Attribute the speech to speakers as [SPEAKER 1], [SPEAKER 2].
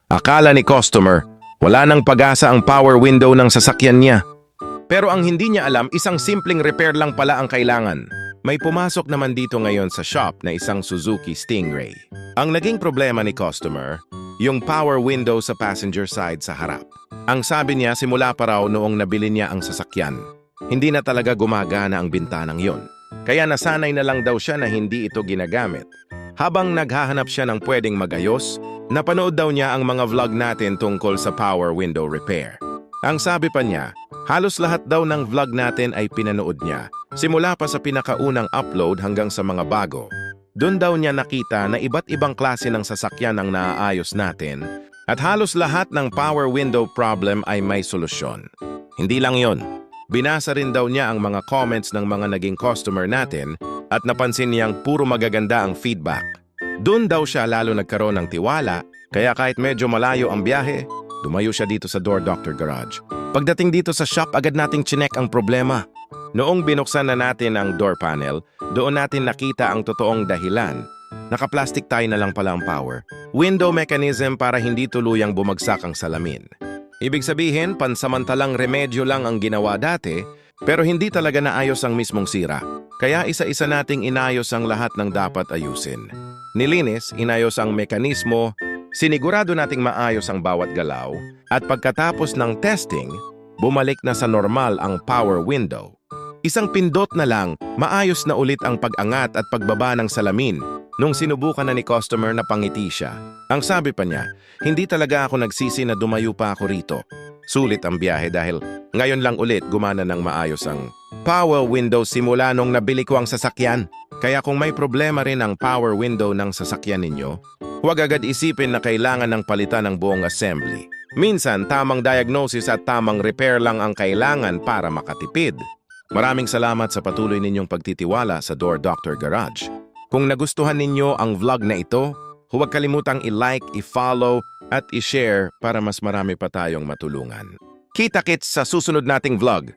[SPEAKER 1] Akala ni customer, wala nang pag-asa ang power window ng sasakyan niya. Pero ang hindi niya alam, isang simpleng repair lang pala ang kailangan. May pumasok naman dito ngayon sa shop na isang Suzuki Stingray. Ang naging problema ni customer, yung power window sa passenger side sa harap. Ang sabi niya, simula pa raw noong nabili niya ang sasakyan, hindi na talaga gumagana ang bintanang yon. Kaya nasanay na lang daw siya na hindi ito ginagamit. Habang naghahanap siya ng pwedeng magayos, napanood daw niya ang mga vlog natin tungkol sa power window repair. Ang sabi pa niya, halos lahat daw ng vlog natin ay pinanood niya, simula pa sa pinakaunang upload hanggang sa mga bago. Doon daw niya nakita na iba't ibang klase ng sasakyan ang naaayos natin at halos lahat ng power window problem ay may solusyon. Hindi lang yon. Binasa rin daw niya ang mga comments ng mga naging customer natin at napansin niyang puro magaganda ang feedback. Doon daw siya lalo nagkaroon ng tiwala, kaya kahit medyo malayo ang biyahe, dumayo siya dito sa Door Doctor Garage. Pagdating dito sa shop, agad nating chinek ang problema. Noong binuksan na natin ang door panel, doon natin nakita ang totoong dahilan. Naka-plastic tie na lang pala ang power window mechanism para hindi tuluyang bumagsak ang salamin. Ibig sabihin, pansamantalang remedyo lang ang ginawa dati, pero hindi talaga naayos ang mismong sira. Kaya isa-isa nating inayos ang lahat ng dapat ayusin. Nilinis, inayos ang mekanismo, sinigurado nating maayos ang bawat galaw, at pagkatapos ng testing, bumalik na sa normal ang power window. Isang pindot na lang, maayos na ulit ang pag-angat at pagbaba ng salamin nung sinubukan na ni customer na pangiti siya. Ang sabi pa niya, hindi talaga ako nagsisi na dumayo pa ako rito. Sulit ang biyahe dahil ngayon lang ulit gumana ng maayos ang power window simula nung nabili ko ang sasakyan. Kaya kung may problema rin ang power window ng sasakyan ninyo, huwag agad isipin na kailangan ng palitan ng buong assembly. Minsan, tamang diagnosis at tamang repair lang ang kailangan para makatipid. Maraming salamat sa patuloy ninyong pagtitiwala sa Door Doctor Garage. Kung nagustuhan ninyo ang vlog na ito, huwag kalimutang i-like, i-follow at i-share para mas marami pa tayong matulungan. Kita-kits sa susunod nating vlog.